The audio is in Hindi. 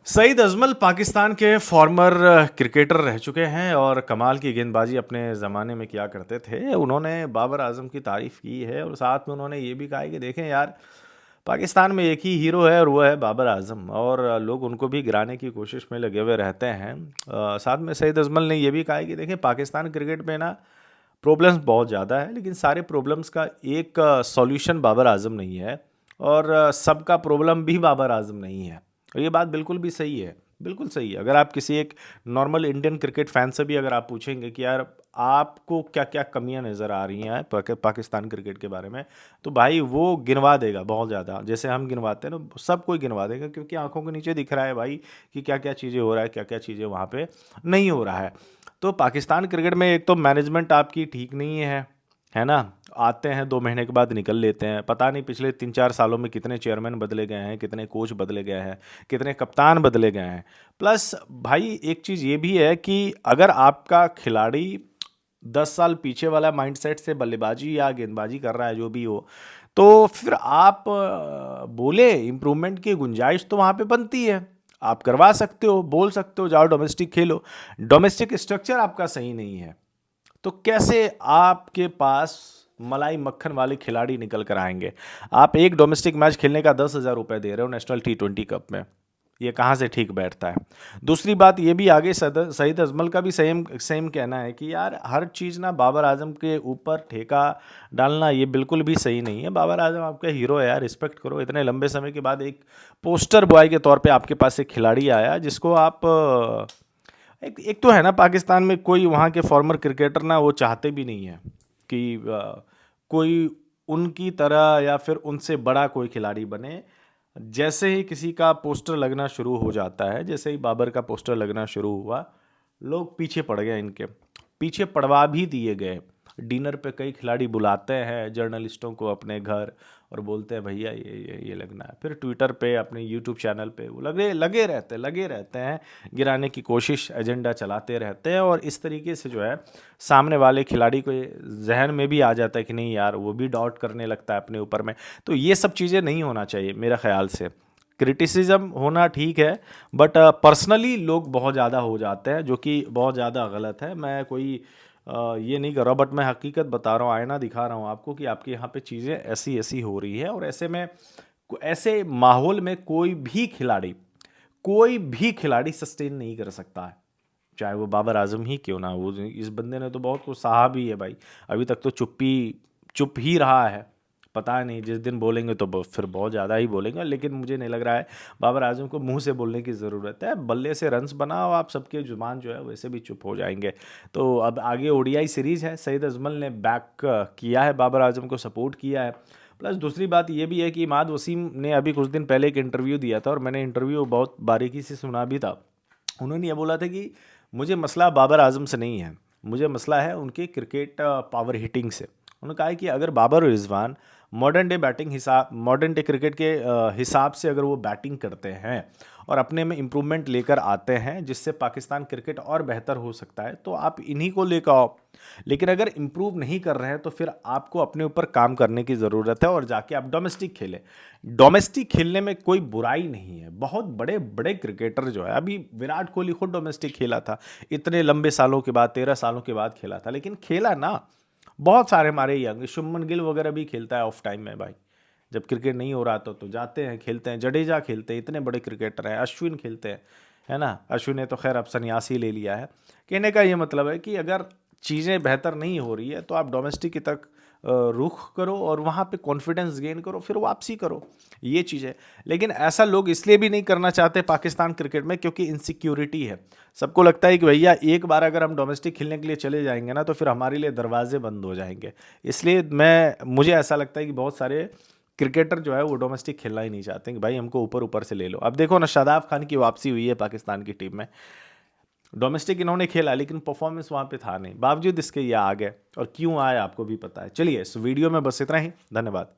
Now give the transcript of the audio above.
सईद अजमल पाकिस्तान के फॉर्मर क्रिकेटर रह चुके हैं और कमाल की गेंदबाजी अपने ज़माने में किया करते थे। उन्होंने बाबर आजम की तारीफ़ की है और साथ में उन्होंने ये भी कहा है कि देखें यार, पाकिस्तान में एक ही हीरो है और वो है बाबर आजम, और लोग उनको भी गिराने की कोशिश में लगे हुए रहते हैं। साथ में सईद अजमल ने ये भी कहा है कि देखें, पाकिस्तान क्रिकेट में ना प्रॉब्लम्स बहुत ज़्यादा है, लेकिन सारे प्रॉब्लम्स का एक सॉल्यूशन बाबर आजम नहीं है, और सबका प्रॉब्लम भी बाबर आजम नहीं है। और ये बात बिल्कुल भी सही है, बिल्कुल सही है। अगर आप किसी एक नॉर्मल इंडियन क्रिकेट फैन से भी अगर आप पूछेंगे कि यार आपको क्या क्या कमियां नज़र आ रही हैं पाकिस्तान क्रिकेट के बारे में, तो भाई वो गिनवा देगा बहुत ज़्यादा। जैसे हम गिनवाते हैं ना, सब कोई गिनवा देगा, क्योंकि आंखों के नीचे दिख रहा है भाई कि क्या क्या चीज़ें हो रहा है, क्या क्या चीज़ें वहाँ पे नहीं हो रहा है। तो पाकिस्तान क्रिकेट में एक तो मैनेजमेंट आपकी ठीक नहीं है ना। आते हैं 2 महीने के बाद निकल लेते हैं। पता नहीं पिछले 3-4 सालों में कितने चेयरमैन बदले गए हैं, कितने कोच बदले गए हैं, कितने कप्तान बदले गए हैं। प्लस भाई एक चीज़ ये भी है कि अगर आपका खिलाड़ी 10 साल पीछे वाला माइंडसेट से बल्लेबाजी या गेंदबाजी कर रहा है, जो भी हो, तो फिर आप बोले इम्प्रूवमेंट की गुंजाइश तो वहाँ पे बनती है। आप करवा सकते हो, बोल सकते हो जाओ डोमेस्टिक खेलो। डोमेस्टिक स्ट्रक्चर आपका सही नहीं है, तो कैसे आपके पास मलाई मक्खन वाले खिलाड़ी निकल कर आएंगे। आप एक डोमेस्टिक मैच खेलने का 10,000 रुपये दे रहे हो नेशनल T20 कप में, ये कहाँ से ठीक बैठता है। दूसरी बात ये भी आगे सईद अजमल का भी सेम सेम कहना है कि यार हर चीज़ ना बाबर आजम के ऊपर ठेका डालना ये बिल्कुल भी सही नहीं है। बाबर आजम आपका हीरो है यार, रिस्पेक्ट करो। इतने लंबे समय के बाद एक पोस्टर बॉय के तौर पे आपके पास एक खिलाड़ी आया जिसको आप एक तो है ना, पाकिस्तान में कोई वहाँ के फॉर्मर क्रिकेटर ना वो चाहते भी नहीं है कि कोई उनकी तरह या फिर उनसे बड़ा कोई खिलाड़ी बने। जैसे ही किसी का पोस्टर लगना शुरू हो जाता है, जैसे ही बाबर का पोस्टर लगना शुरू हुआ, लोग पीछे पड़ गए, इनके पीछे पड़वा भी दिए गए। डिनर पे कई खिलाड़ी बुलाते हैं जर्नलिस्टों को अपने घर और बोलते हैं भैया ये लगना है। फिर ट्विटर पे, अपने यूट्यूब चैनल पे वो लगे रहते हैं, गिराने की कोशिश, एजेंडा चलाते रहते हैं। और इस तरीके से जो है सामने वाले खिलाड़ी को जहन में भी आ जाता है कि नहीं यार, वो भी डाउट करने लगता है अपने ऊपर में। तो ये सब चीज़ें नहीं होना चाहिए मेरा ख्याल से। क्रिटिसिज्म होना ठीक है, बट पर्सनली लोग बहुत ज़्यादा हो जाते हैं, जो कि बहुत ज़्यादा गलत है। मैं कोई ये नहीं कर रहा, बट मैं हकीकत बता रहा हूँ, आईना दिखा रहा हूँ आपको कि आपके यहाँ पे चीज़ें ऐसी ऐसी हो रही है। और ऐसे में, ऐसे माहौल में कोई भी खिलाड़ी सस्टेन नहीं कर सकता है, चाहे वो बाबर आजम ही क्यों ना हो। इस बंदे ने तो बहुत कुछ सहा भी है भाई। अभी तक तो चुप ही रहा है। पता नहीं जिस दिन बोलेंगे तो फिर बहुत ज़्यादा ही बोलेंगे, लेकिन मुझे नहीं लग रहा है बाबर आजम को मुंह से बोलने की ज़रूरत है। बल्ले से रन्स बनाओ आप, सबके जुबान जो है वैसे भी चुप हो जाएंगे। तो अब आगे ओडीआई सीरीज़ है, सईद अजमल ने बैक किया है, बाबर आजम को सपोर्ट किया है। प्लस दूसरी बात ये भी है कि इमाद वसीम ने अभी कुछ दिन पहले एक इंटरव्यू दिया था, और मैंने इंटरव्यू बहुत बारीकी से सुना भी था। उन्होंने ये बोला था कि मुझे मसला बाबर आजम से नहीं है, मुझे मसला है उनके क्रिकेट पावर हिटिंग से। उन्होंने कहा है कि अगर बाबर और रिजवान मॉडर्न डे क्रिकेट के हिसाब से अगर वो बैटिंग करते हैं और अपने में इम्प्रूवमेंट लेकर आते हैं, जिससे पाकिस्तान क्रिकेट और बेहतर हो सकता है, तो आप इन्हीं को लेकर आओ। लेकिन अगर इम्प्रूव नहीं कर रहे हैं तो फिर आपको अपने ऊपर काम करने की ज़रूरत है और जाके आप डोमेस्टिक खेलें। डोमेस्टिक खेलने में कोई बुराई नहीं है। बहुत बड़े बड़े क्रिकेटर जो है, अभी विराट कोहली खुद डोमेस्टिक खेला था, इतने लंबे सालों के बाद, 13 सालों के बाद खेला था, लेकिन खेला ना। बहुत सारे हमारे यंग, शुभमन गिल वगैरह भी खेलता है ऑफ टाइम में भाई, जब क्रिकेट नहीं हो रहा तो जाते हैं खेलते हैं। जडेजा खेलते हैं, इतने बड़े क्रिकेटर हैं। अश्विन खेलते हैं, है ना। अश्विन ने तो खैर अब सन्यासी ले लिया है। कहने का ये मतलब है कि अगर चीज़ें बेहतर नहीं हो रही है तो आप डोमेस्टिक की तक रुख करो और वहाँ पे कॉन्फिडेंस गेन करो, फिर वापसी करो, ये चीज़ है। लेकिन ऐसा लोग इसलिए भी नहीं करना चाहते पाकिस्तान क्रिकेट में क्योंकि इनसिक्योरिटी है। सबको लगता है कि भैया एक बार अगर हम डोमेस्टिक खेलने के लिए चले जाएंगे ना, तो फिर हमारे लिए दरवाजे बंद हो जाएंगे। इसलिए मुझे ऐसा लगता है कि बहुत सारे क्रिकेटर जो है वो डोमेस्टिक खेलना ही नहीं चाहते कि भाई हमको ऊपर ऊपर से ले लो। अब देखो ना, शादाब खान की वापसी हुई है पाकिस्तान की टीम में। डोमेस्टिक इन्होंने खेला लेकिन परफॉर्मेंस वहाँ पे था नहीं, बावजूद इसके ये आ गए। और क्यों आए आपको भी पता है। चलिए, इस वीडियो में बस इतना ही। धन्यवाद।